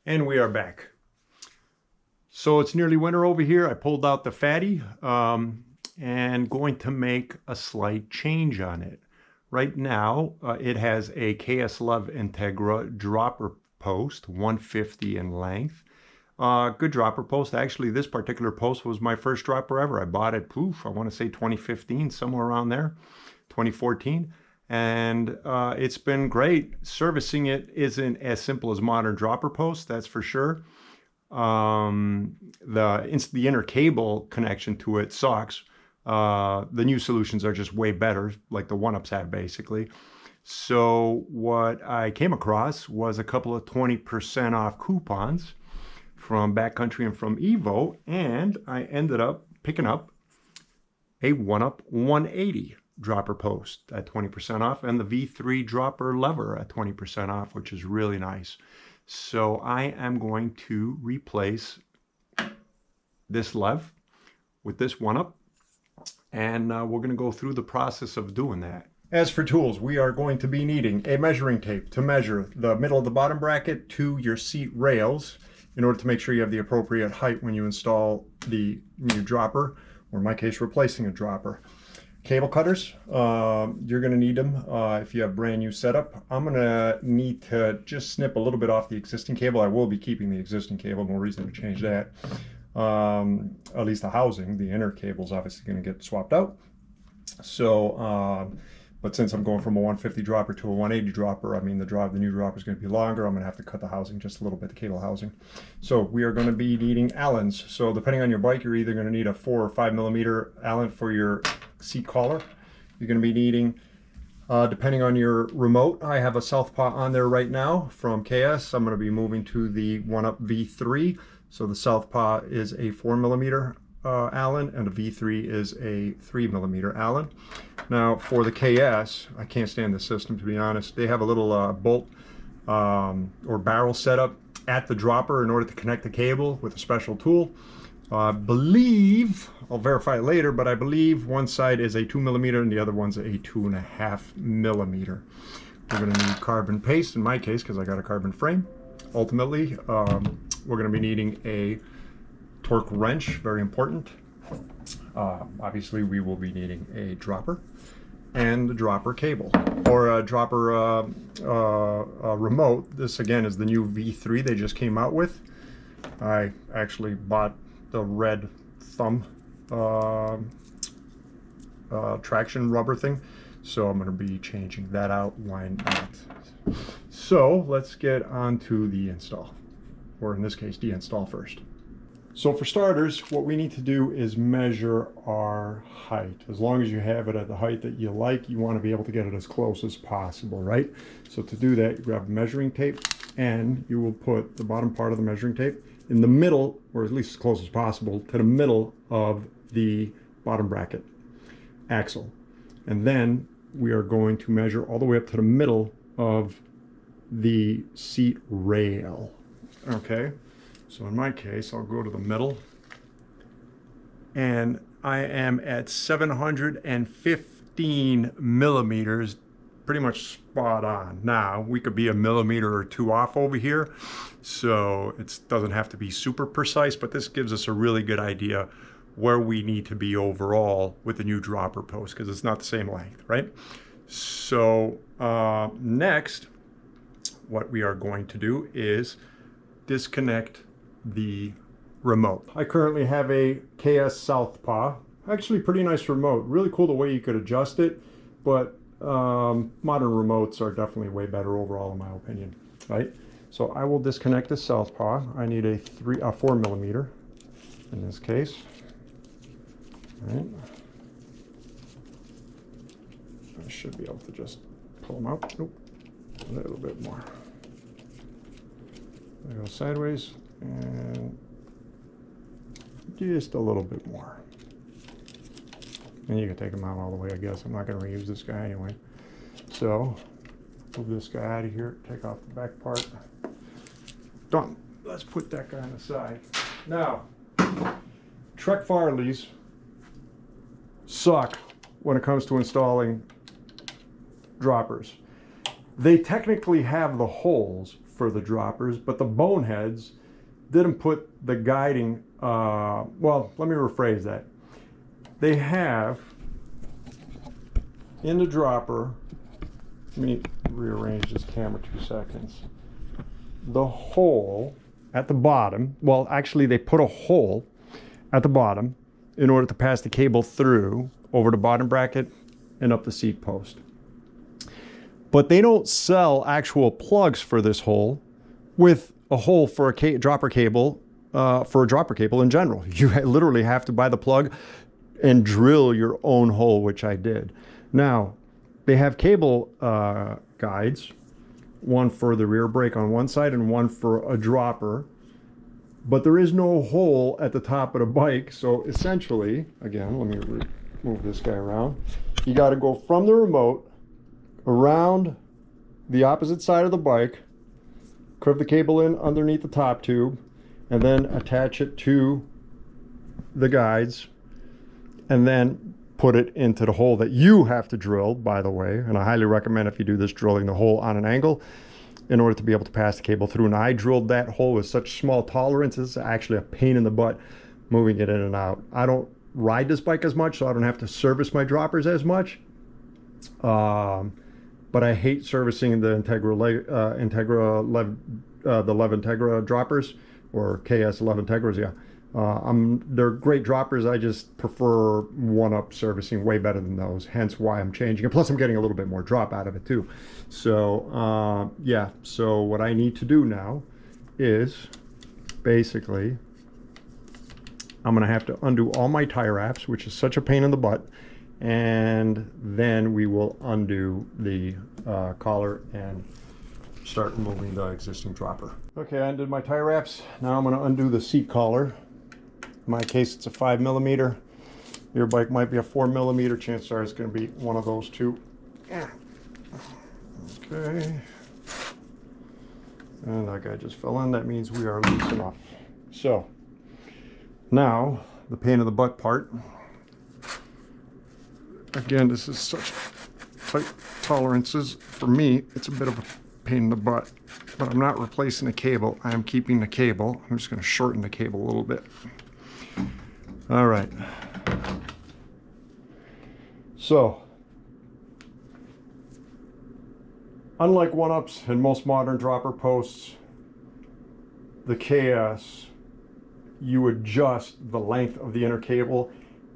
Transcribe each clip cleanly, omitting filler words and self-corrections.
And we are back. So it's nearly winter over here. I pulled out the fatty and going to make a slight change on it. Right now, it has a KS LEV Integra dropper post, 150 in length. Good dropper post. Actually, this particular post was my first dropper ever. I bought it, I want to say 2015, somewhere around there, 2014. And it's been great. Servicing it isn't as simple as modern dropper posts, that's for sure. The inner cable connection to it sucks. The new solutions are just way better, like the OneUps have basically. So what I came across was a couple of 20% off coupons from Backcountry and from Evo, and I ended up picking up a OneUp 180 dropper post at 20% off and the V3 dropper lever at 20% off, which is really nice. So I am going to replace this lev with this OneUp, and we're going to go through the process of doing that. As for tools, we are going to be needing a measuring tape to measure the middle of the bottom bracket to your seat rails in order to make sure you have the appropriate height when you install the new dropper, or in my case, replacing a dropper. Cable cutters, you're going to need them if you have brand new setup. I'm going to need to just snip a little bit off the existing cable. I will be keeping the existing cable, no reason to change that. At least the housing, the inner cable is obviously going to get swapped out. So, but since I'm going from a 150 dropper to a 180 dropper, I mean the new dropper is going to be longer. I'm going to have to cut the housing just a little bit, the cable housing. So we are going to be needing Allens. So depending on your bike, you're either going to need a 4 or 5 millimeter Allen for your seat collar. You're going to be needing, depending on your remote, I have a Southpaw on there right now from KS. I'm going to be moving to the OneUp V3. So the Southpaw is a 4 millimeter Allen and a V3 is a 3 millimeter Allen. Now for the KS, I can't stand this system to be honest. They have a little bolt or barrel setup at the dropper in order to connect the cable with a special tool. I believe, I'll verify it later, but I believe one side is a 2 millimeter and the other one's a 2.5 millimeter. We're going to need carbon paste in my case because I got a carbon frame. Ultimately, we're going to be needing a torque wrench, very important. Obviously, we will be needing a dropper and the dropper cable or a dropper remote. This again is the new V3 they just came out with. I actually bought the red thumb traction rubber thing, so I'm going to be changing that out. Why not? So let's get on to the install, or in this case deinstall first. So for starters, what we need to do is measure our height. As long as you have it at the height that you like, you want to be able to get it as close as possible, right? So to do that, you grab measuring tape and you will put the bottom part of the measuring tape in the middle, or at least as close as possible, to the middle of the bottom bracket axle. And then we are going to measure all the way up to the middle of the seat rail. Okay, so in my case, I'll go to the middle, and I am at 715 millimeters, pretty much spot on. Now, we could be a millimeter or two off over here, so it doesn't have to be super precise, but this gives us a really good idea where we need to be overall with the new dropper post, because it's not the same length, right? So next, what we are going to do is disconnect the remote. I currently have a KS Southpaw. Actually pretty nice remote. Really cool the way you could adjust it, but modern remotes are definitely way better overall in my opinion, right? So I will disconnect the Southpaw. I need a 4 millimeter in this case. All right. I should be able to just pull them out. Nope. A little bit more. There, go sideways and just a little bit more. And you can take them out all the way, I guess. I'm not going to reuse this guy anyway. So, move this guy out of here, take off the back part. Done. Let's put that guy on the side. Now, Trek Farleys suck when it comes to installing droppers. They technically have the holes for the droppers, but the boneheads didn't put the guiding, well, let me rephrase that. They have in the dropper, let me rearrange this camera 2 seconds. The hole at the bottom, well, actually they put a hole at the bottom in order to pass the cable through over the bottom bracket and up the seat post. But they don't sell actual plugs for this hole with a hole for a dropper cable, for a dropper cable in general. You literally have to buy the plug and drill your own hole, which I did. Now, they have cable guides, one for the rear brake on one side and one for a dropper, but there is no hole at the top of the bike. So essentially, again, let me move this guy around. You got to go from the remote around the opposite side of the bike, curve the cable in underneath the top tube, and then attach it to the guides, and then put it into the hole that you have to drill, by the way. And I highly recommend, if you do this, drilling the hole on an angle in order to be able to pass the cable through. And I drilled that hole with such small tolerances, it's actually a pain in the butt moving it in and out. I don't ride this bike as much, so I don't have to service my droppers as much. But I hate servicing the Integra LEV, the LEV Integra droppers, or KS LEV Integras, yeah. They're great droppers. I just prefer OneUp servicing way better than those, hence why I'm changing it. Plus I'm getting a little bit more drop out of it too. So yeah, so what I need to do now is basically I'm gonna have to undo all my tie wraps, which is such a pain in the butt, and then we will undo the collar and start removing the existing dropper. Okay, I undid my tie wraps. Now I'm gonna undo the seat collar. In my case, it's a 5mm. Your bike might be a 4mm. Chances are it's going to be one of those two. Okay. And that guy just fell in. That means we are loose enough. So, now, the pain in the butt part. Again, this is such tight tolerances. For me, it's a bit of a pain in the butt. But I'm not replacing the cable. I am keeping the cable. I'm just going to shorten the cable a little bit. All right, so unlike OneUps and most modern dropper posts, the KS, you adjust the length of the inner cable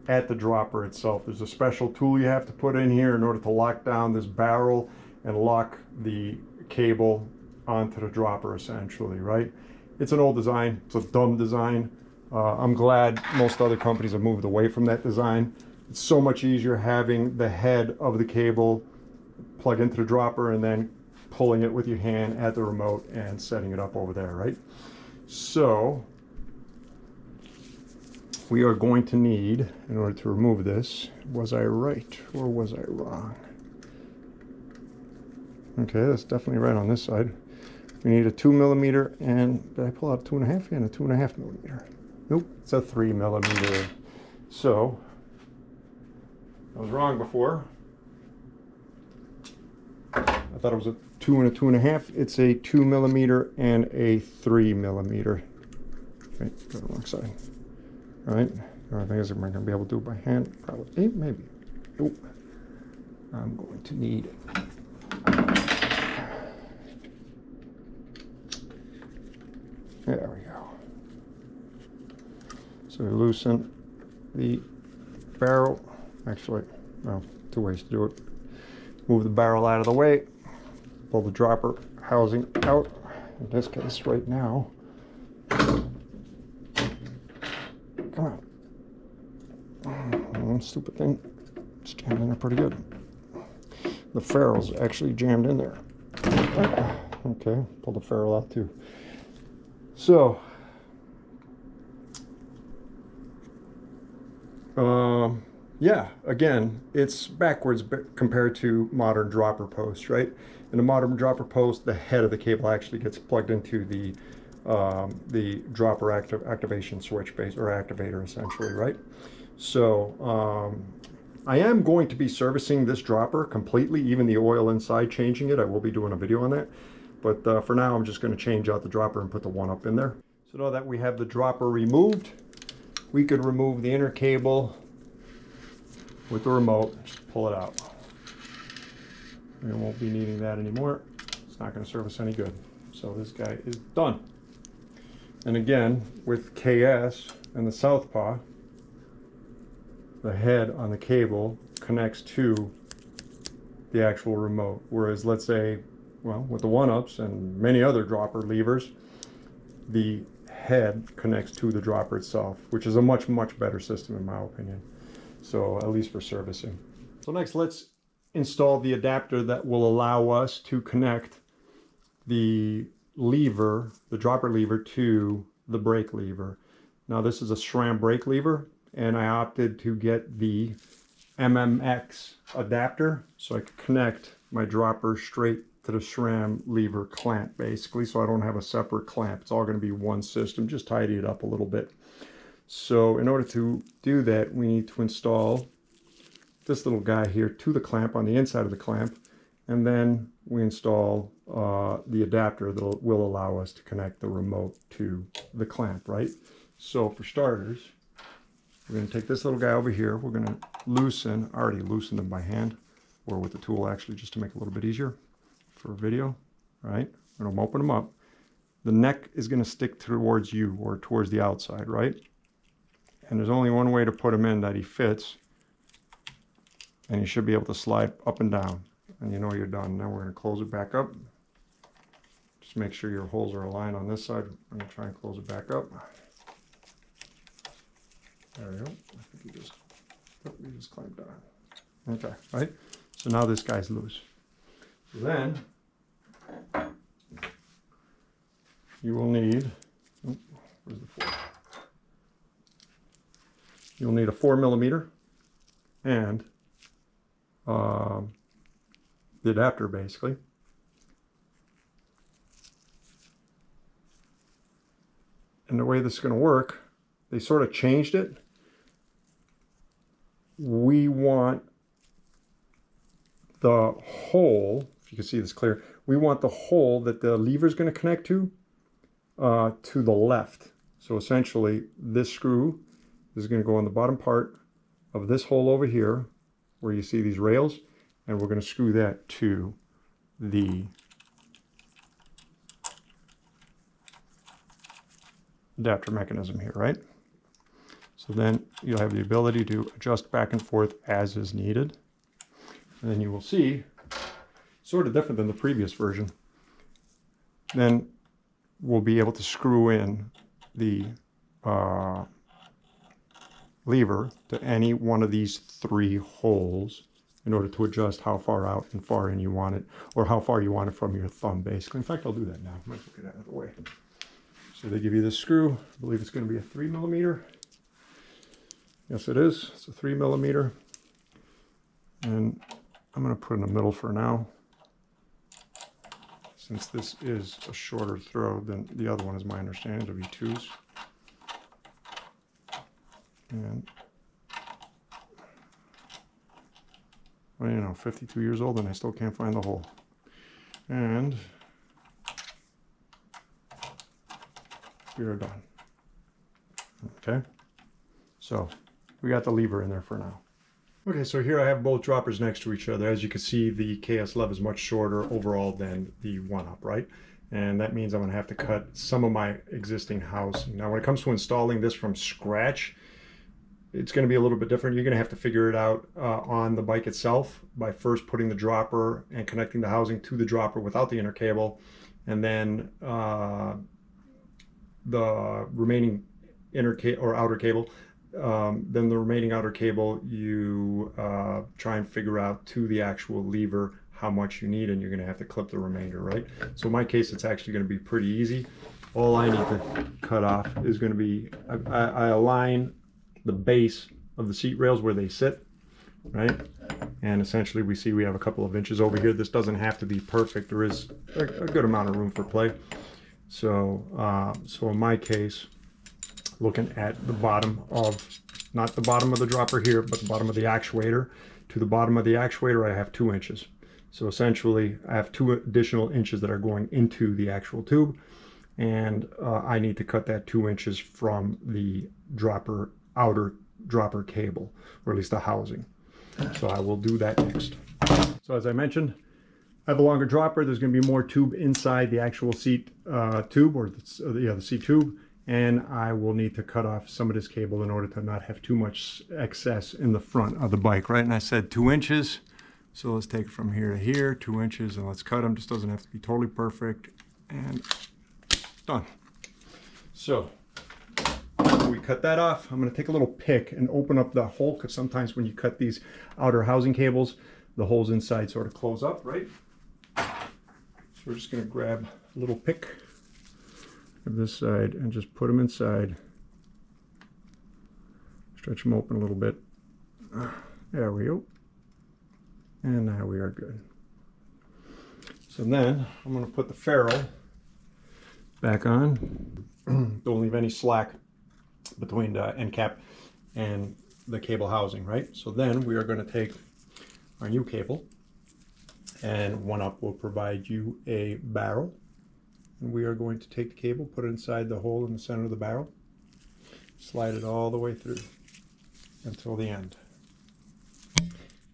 at the dropper itself. There's a special tool you have to put in here in order to lock down this barrel and lock the cable onto the dropper, essentially, right? It's an old design. It's a dumb design. I'm glad most other companies have moved away from that design. It's so much easier having the head of the cable plug into the dropper and then pulling it with your hand at the remote and setting it up over there, right? So we are going to need, in order to remove this, was I right or was I wrong? Okay, that's definitely right on this side. We need a 2mm, and did I pull out 2.5? And a 2.5mm. Nope, it's a 3mm. So, I was wrong before. I thought it was a 2 and a 2.5. It's a 2mm and a 3mm. Okay, go to the wrong side. All right, I think I'm going to be able to do it by hand. Probably, maybe. Nope. I'm going to need there we go. So we loosen the barrel. Actually, well, two ways to do it. Move the barrel out of the way. Pull the dropper housing out. In this case, right now. Come on. Stupid thing. It's jammed in there pretty good. The ferrule's actually jammed in there. Okay, pull the ferrule out too. So, yeah, again, it's backwards compared to modern dropper posts, right? In a modern dropper post, the head of the cable actually gets plugged into the dropper activation switch base, or activator, essentially, right? So, I am going to be servicing this dropper completely, even the oil inside, changing it. I will be doing a video on that. But for now, I'm just going to change out the dropper and put the OneUp in there. So now that we have the dropper removed, we could remove the inner cable with the remote. Just pull it out. We won't be needing that anymore. It's not going to serve us any good. So this guy is done. And again, with KS and the Southpaw, the head on the cable connects to the actual remote. Whereas, let's say, well, with the OneUps and many other dropper levers, the head connects to the dropper itself, which is a much better system in my opinion. So at least for servicing. So next, let's install the adapter that will allow us to connect the lever, the dropper lever, to the brake lever. Now this is a SRAM brake lever, and I opted to get the MMX adapter so I could connect my dropper straight to the SRAM lever clamp, basically, so I don't have a separate clamp. It's all going to be one system. Just tidy it up a little bit. So in order to do that, we need to install this little guy here to the clamp on the inside of the clamp, and then we install the adapter that will allow us to connect the remote to the clamp, right? So for starters, we're going to take this little guy over here. We're going to loosen, I already loosened him by hand, or with the tool actually, just to make it a little bit easier for a video, right? I'm going to open him up. The neck is going to stick towards you, or towards the outside, right? And there's only one way to put him in that he fits, and you should be able to slide up and down, and you know you're done. Now we're going to close it back up. Just make sure your holes are aligned on this side. I'm going to try and close it back up. There we go. I think you just clamped on. Okay, right? So now this guy's loose. So then you will need, oh, where's the 4? You'll need a 4mm and the adapter, basically. And the way this is going to work, they sort of changed it. We want the hole, if you can see this clear, we want the hole that the lever is going to connect to the left. So essentially, this screw is going to go on the bottom part of this hole over here, where you see these rails, and we're going to screw that to the adapter mechanism here, right? So then you'll have the ability to adjust back and forth as is needed. And then you will see, sort of different than the previous version, then we'll be able to screw in the lever to any one of these 3 holes in order to adjust how far out and far in you want it, or how far you want it from your thumb, basically. In fact, I'll do that now. I might get out of the way. So they give you this screw. I believe it's going to be a 3mm. Yes, it is. It's a 3mm. And I'm going to put it in the middle for now, since this is a shorter throw than the other one, is my understanding, to be 2s. And, well, you know, 52 years old and I still can't find the hole. And we are done. Okay, so we got the lever in there for now. Okay, so here I have both droppers next to each other. As you can see, the KS LEV is much shorter overall than the OneUp, right? And that means I'm going to have to cut some of my existing housing. Now, when it comes to installing this from scratch, it's going to be a little bit different. You're going to have to figure it out on the bike itself by first putting the dropper and connecting the housing to the dropper without the inner cable, and then the remaining inner or outer cable. Then the remaining outer cable, you try and figure out to the actual lever how much you need, and you're going to have to clip the remainder, right? So in my case, it's actually going to be pretty easy. All I need to cut off is going to be, I align the base of the seat rails where they sit, right? And essentially we see we have a couple of inches over here. This doesn't have to be perfect. There is a good amount of room for play. So, so in my case, looking at the bottom of, not the bottom of the dropper here, but the bottom of the actuator, to the bottom of the actuator, I have 2 inches. So essentially, I have 2 additional inches that are going into the actual tube, and I need to cut that 2 inches from the dropper, outer dropper cable, or at least the housing. So I will do that next. So as I mentioned, I have a longer dropper. There's going to be more tube inside the actual seat tube, or the seat tube, and I will need to cut off some of this cable in order to not have too much excess in the front of the bike, right? And I said 2 inches. So let's take it from here to here, 2 inches, and let's cut them. Just doesn't have to be totally perfect. And done. So when we cut that off, I'm going to take a little pick and open up the hole, because sometimes when you cut these outer housing cables, the holes inside sort of close up, right? So we're just going to grab a little pick of this side and just put them inside. Stretch them open a little bit. There we go. And now we are good. So then I'm going to put the ferrule back on. Don't leave any slack between the end cap and the cable housing, right? So then we are going to take our new cable, and OneUp will provide you a barrel. And we are going to take the cable, put it inside the hole in the center of the barrel, slide it all the way through until the end.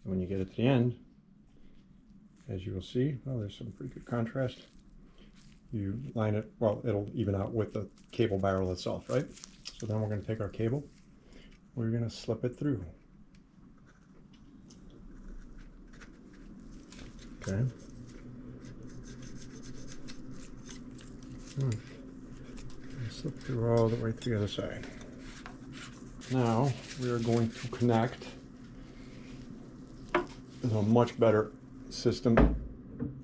When you get it to the end, as you will see, well, there's some pretty good contrast. You line it, well, it'll even out with the cable barrel itself, right? So then we're going to take our cable, we're going to slip it through. Okay. Slip through all the way to the other side. Now we are going to connect. It's a much better system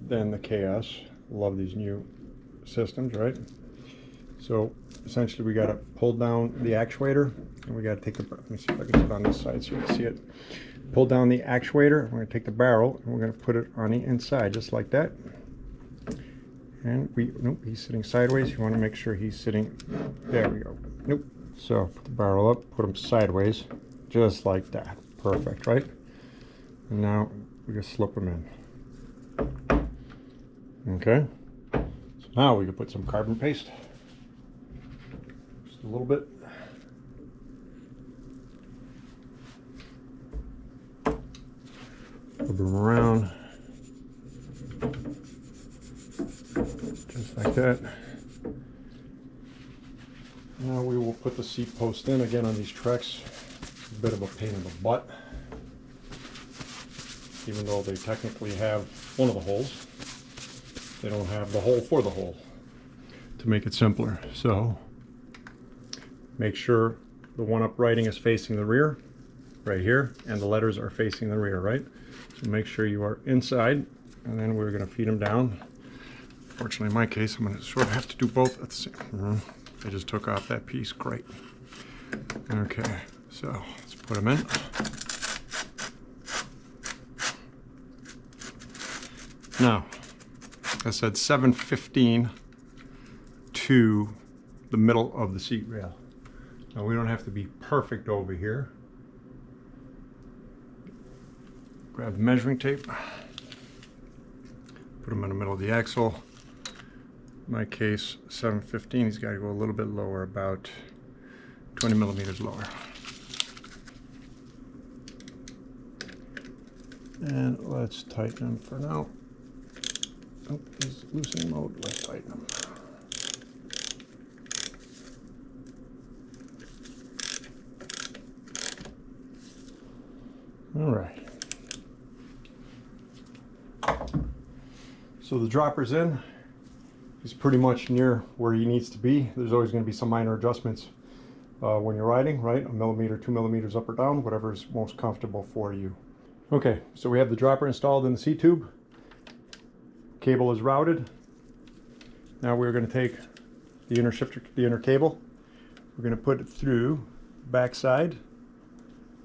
than the KS. Love these new systems, right? So essentially we got to pull down the actuator, and we got to take the, let me see if I can put it on this side so you can see it. Pull down the actuator, we're going to take the barrel and we're going to put it on the inside just like that. And nope, he's sitting sideways. You want to make sure he's sitting, there we go. Nope. So put the barrel up, put him sideways, just like that. Perfect, right? And now we just slip them in. Okay. So now we can put some carbon paste. Just a little bit. Rub them around. Just like that. Now we will put the seat post in again on these Treks. It's a bit of a pain in the butt, even though they technically have one of the holes. They don't have the hole for the hole, to make it simpler. So make sure the OneUp writing is facing the rear, right here, and the letters are facing the rear, right? So make sure you are inside, and then we're going to feed them down. Fortunately, in my case, I'm going to sort of have to do both at the same. I just took off that piece. Great. Okay, so let's put them in. Now, I said 715 to the middle of the seat rail. Now, we don't have to be perfect over here. Grab the measuring tape. Put them in the middle of the axle. In my case, 715, he's got to go a little bit lower, about 20 millimeters lower. And let's tighten him for now. Oh, he's loosening mode. Let's tighten him. All right. So the dropper's in. He's pretty much near where he needs to be. There's always going to be some minor adjustments when you're riding, right? 1 millimeter, 2 millimeters up or down, whatever is most comfortable for you. Okay, so we have the dropper installed in the seat tube. Cable is routed. Now we're going to take the inner shifter, the inner cable. We're going to put it through the back side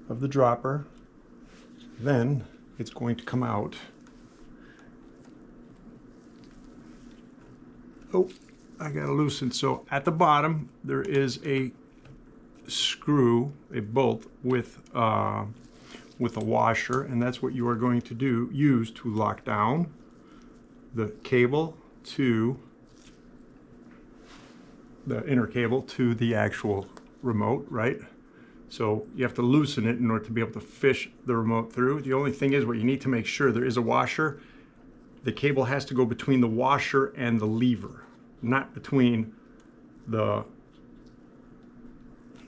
of the dropper. Then it's going to come out. Oh, I got to loosen. So at the bottom there is a screw, a bolt with with a washer, and that's what you are going to use to lock down the cable to the inner cable to the actual remote, right? So you have to loosen it in order to be able to fish the remote through. The only thing is, what you need to make sure, there is a washer. The cable has to go between the washer and the lever, not between the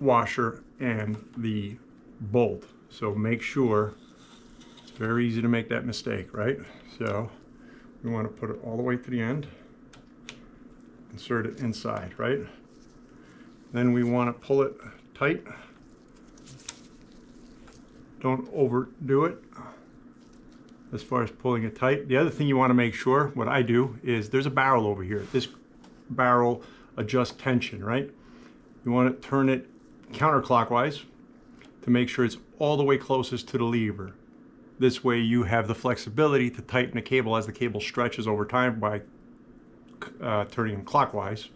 washer and the bolt. So make sure, it's very easy to make that mistake, right? So we want to put it all the way to the end, insert it inside, right? Then we want to pull it tight. Don't overdo it as far as pulling it tight. The other thing you want to make sure, what I do, is there's a barrel over here. This barrel adjusts tension, right? You want to turn it counterclockwise to make sure it's all the way closest to the lever. This way you have the flexibility to tighten the cable as the cable stretches over time by turning them clockwise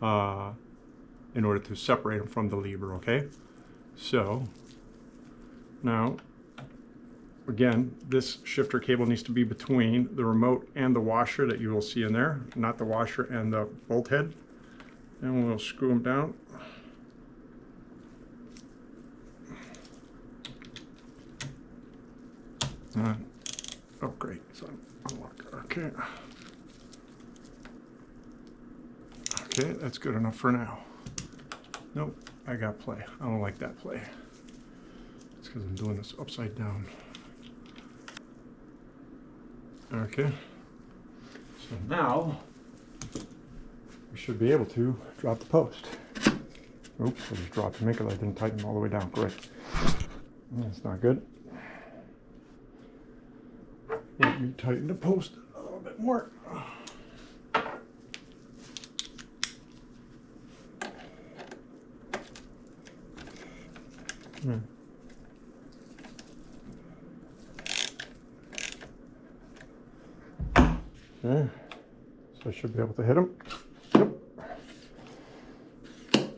in order to separate them from the lever, okay? So now, again, this shifter cable needs to be between the remote and the washer that you will see in there, not the washer and the bolt head. And we'll screw them down. Oh, great. So, okay. Okay, that's good enough for now. Nope, I got play. I don't like that play. It's because I'm doing this upside down. Okay. So now we should be able to drop the post. Oops, I just dropped it because I didn't tighten all the way down. Great. That's not good. Let me tighten the post a little bit more. Okay, so I should be able to hit him. Yep.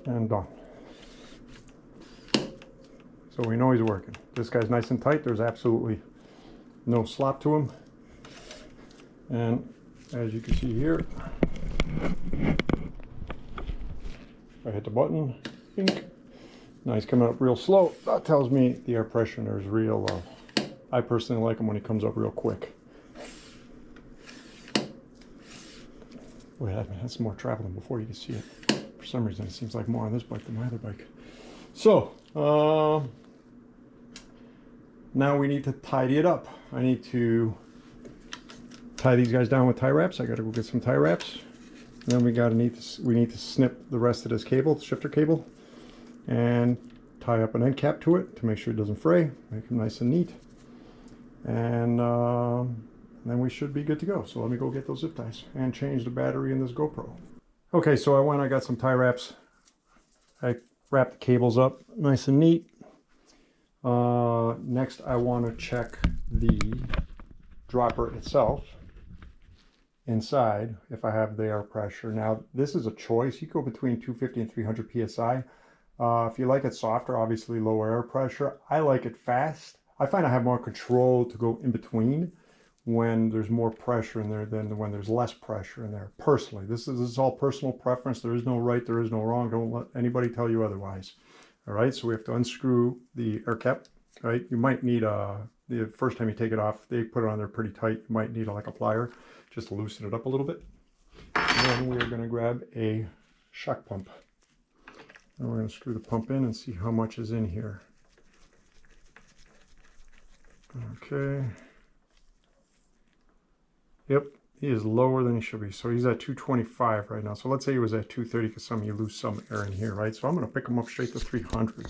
And done. So we know he's working. This guy's nice and tight. There's absolutely no slop to him. And as you can see here, I hit the button, bink. Now he's coming up real slow. That tells me the air pressure in there is real low. I personally like him when he comes up real quick. Wait, that's more travel than before. You can see it. For some reason, it seems like more on this bike than my other bike. So, now we need to tidy it up. I need to tie these guys down with tie wraps. I got to go get some tie wraps. And then we need to snip the rest of this cable, the shifter cable, and tie up an end cap to it to make sure it doesn't fray. Make them nice and neat. And then we should be good to go. So let me go get those zip ties and change the battery in this GoPro. Okay, so I got some tie wraps. I wrapped the cables up nice and neat. Next I want to check the dropper itself inside if I have the air pressure. Now this is a choice. You go between 250 and 300 psi. If you like it softer, obviously lower air pressure. I like it fast. I find I have more control to go in between when there's more pressure in there than when there's less pressure in there. Personally, this is all personal preference. There is no right, there is no wrong. Don't let anybody tell you otherwise. All right, so we have to unscrew the air cap. Right, you might need the first time you take it off, they put it on there pretty tight. You might need like a plier just to loosen it up a little bit. And then we're going to grab a shock pump. And we're going to screw the pump in and see how much is in here. Okay. Yep, he is lower than he should be. So he's at 225 right now. So let's say he was at 230 because you lose some air in here, right? So I'm going to pick him up straight to 300.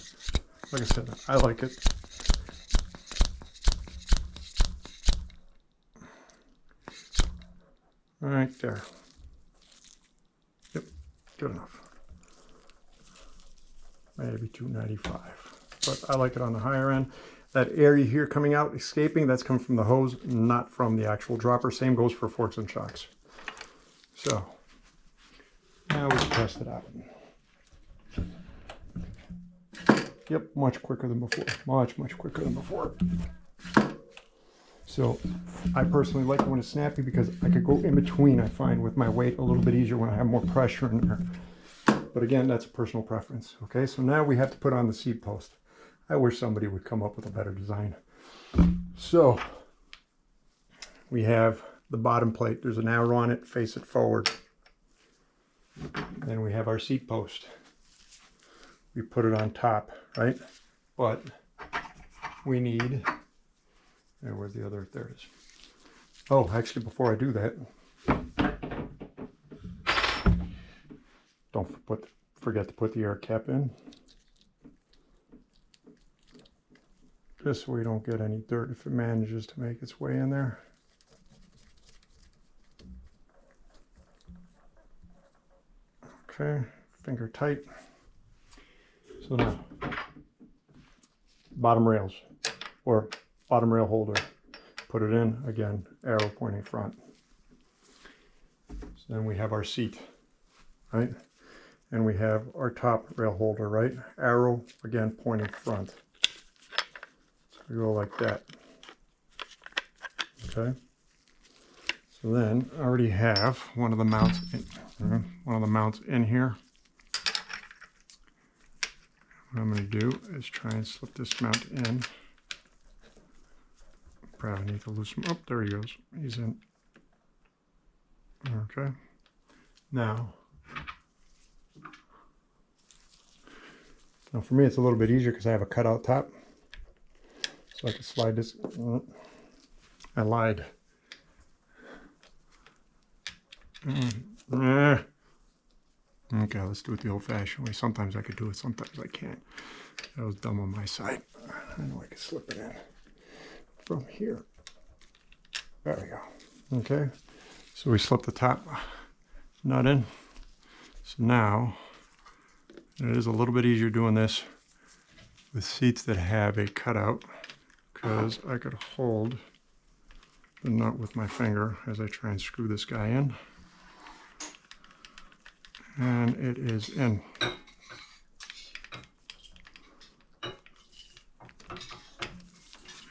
Like I said, I like it. Right there. Yep, good enough. Maybe 295. But I like it on the higher end. That air you hear coming out, escaping, that's coming from the hose, not from the actual dropper. Same goes for forks and shocks. So, now we can test it out. Yep, much quicker than before. Much quicker than before. So I personally like it when it's snappy because I could go in between, I find, with my weight a little bit easier when I have more pressure in there. But again, that's a personal preference. Okay, so now we have to put on the seat post. I wish somebody would come up with a better design. So we have the bottom plate. There's an arrow on it, face it forward. Then we have our seat post. We put it on top, right? But we need, and where's the other, there it is. Oh, actually, before I do that, don't forget to put the air cap in. Just so we don't get any dirt if it manages to make its way in there. Okay, finger tight. So now, bottom rails, or bottom rail holder. Put it in, again, arrow pointing front. So then we have our seat, right? And we have our top rail holder, right? Arrow, again, pointing front. So we go like that. Okay. So then I already have one of the mounts in here. What I'm going to do is try and slip this mount in. Probably need to loosen him. Oh, there he goes. He's in. Okay. Now for me it's a little bit easier because I have a cutout top. So I can slide this. I lied. Okay, let's do it the old-fashioned way. Sometimes I could do it, sometimes I can't. That was dumb on my side. I know I can slip it in from here. There we go. Okay, so we slip the top nut in. So now, it is a little bit easier doing this with seats that have a cutout because I could hold the nut with my finger as I try and screw this guy in. And it is in. All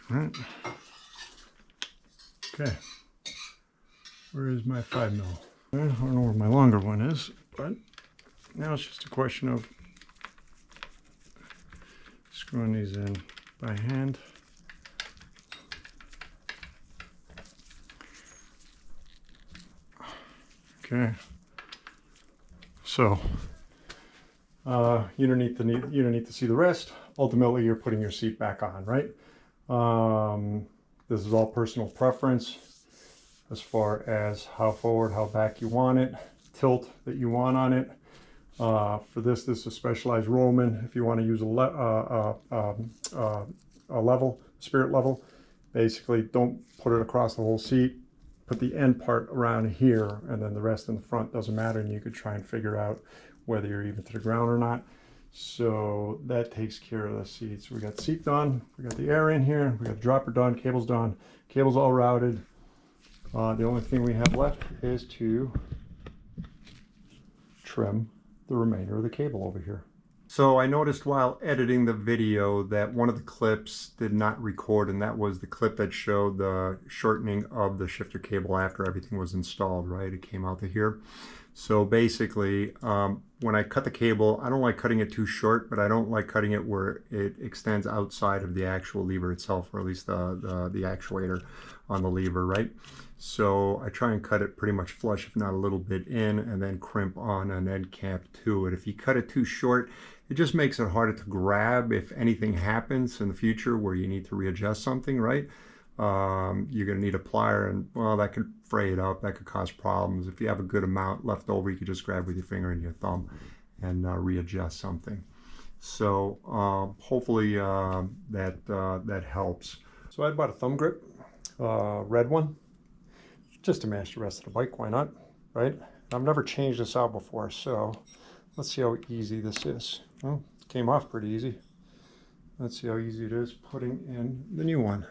right. Okay. Where is my 5mm? I don't know where my longer one is, but now it's just a question of screwing these in by hand. Okay. So you don't need to see the rest. Ultimately, you're putting your seat back on, right? This is all personal preference as far as how forward, how back you want it, tilt that you want on it. For this is a specialized Roman. If you want to use a level, spirit level, basically don't put it across the whole seat. Put the end part around here, and then the rest in the front doesn't matter, and you could try and figure out whether you're even to the ground or not. So that takes care of the seat. So we got the seat done, we got the air in here, we got the dropper done, cables all routed. The only thing we have left is to trim the remainder of the cable over here. So I noticed while editing the video that one of the clips did not record, and that was the clip that showed the shortening of the shifter cable after everything was installed, right? It came out to here. So basically, when I cut the cable, I don't like cutting it too short, but I don't like cutting it where it extends outside of the actual lever itself, or at least the actuator on the lever, right? So I try and cut it pretty much flush, if not a little bit in, and then crimp on an end cap to it. If you cut it too short, it just makes it harder to grab if anything happens in the future where you need to readjust something, right? You're going to need a plier, and well, that could fray it up, that could cause problems. If you have a good amount left over, you could just grab with your finger and your thumb and readjust something. So hopefully that helps. So I bought a thumb grip, red one, just to match the rest of the bike. Why not, right? I've never changed this out before, so let's see how easy this is. Well, it came off pretty easy. Let's see how easy it is putting in the new one.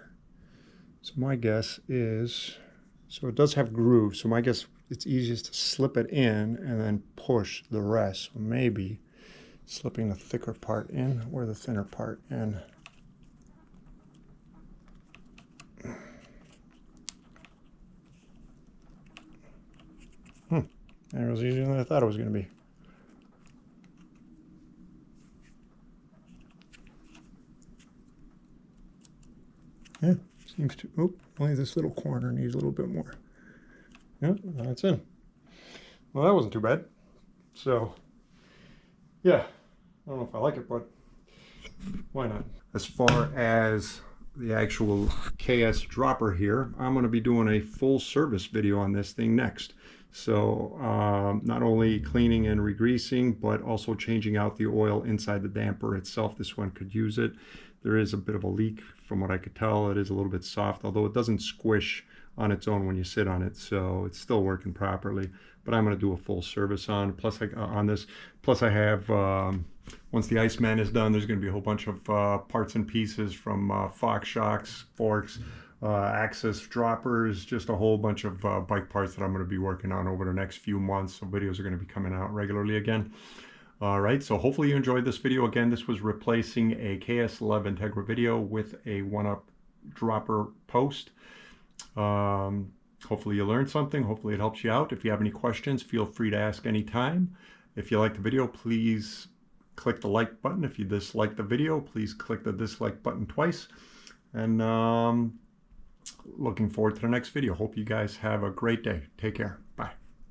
So my guess is, so it does have grooves, so my guess it's easiest to slip it in and then push the rest. So maybe Slipping the thicker part in or the thinner part in. It was easier than I thought it was going to be. Yeah, seems to, oh, only this little corner needs a little bit more. Yep, that's in. Well, that wasn't too bad. So, yeah, I don't know if I like it, but why not? As far as the actual KS dropper here, I'm going to be doing a full service video on this thing next. So not only cleaning and re-greasing, but also changing out the oil inside the damper itself. This one could use it. There is a bit of a leak from what I could tell. It is a little bit soft, although it doesn't squish on its own when you sit on it, so it's still working properly. But I'm going to do a full service on this. Plus I have, once the Iceman is done, there's going to be a whole bunch of parts and pieces from Fox shocks, forks, axis droppers, just a whole bunch of bike parts that I'm going to be working on over the next few months. So videos are going to be coming out regularly again. All right, so hopefully you enjoyed this video. Again, this was replacing a KS LEV Integra video with a OneUp dropper post. Hopefully you learned something. Hopefully it helps you out. If you have any questions, feel free to ask anytime. If you like the video, please click the like button. If you dislike the video, please click the dislike button twice. And looking forward to the next video. Hope you guys have a great day. Take care. Bye.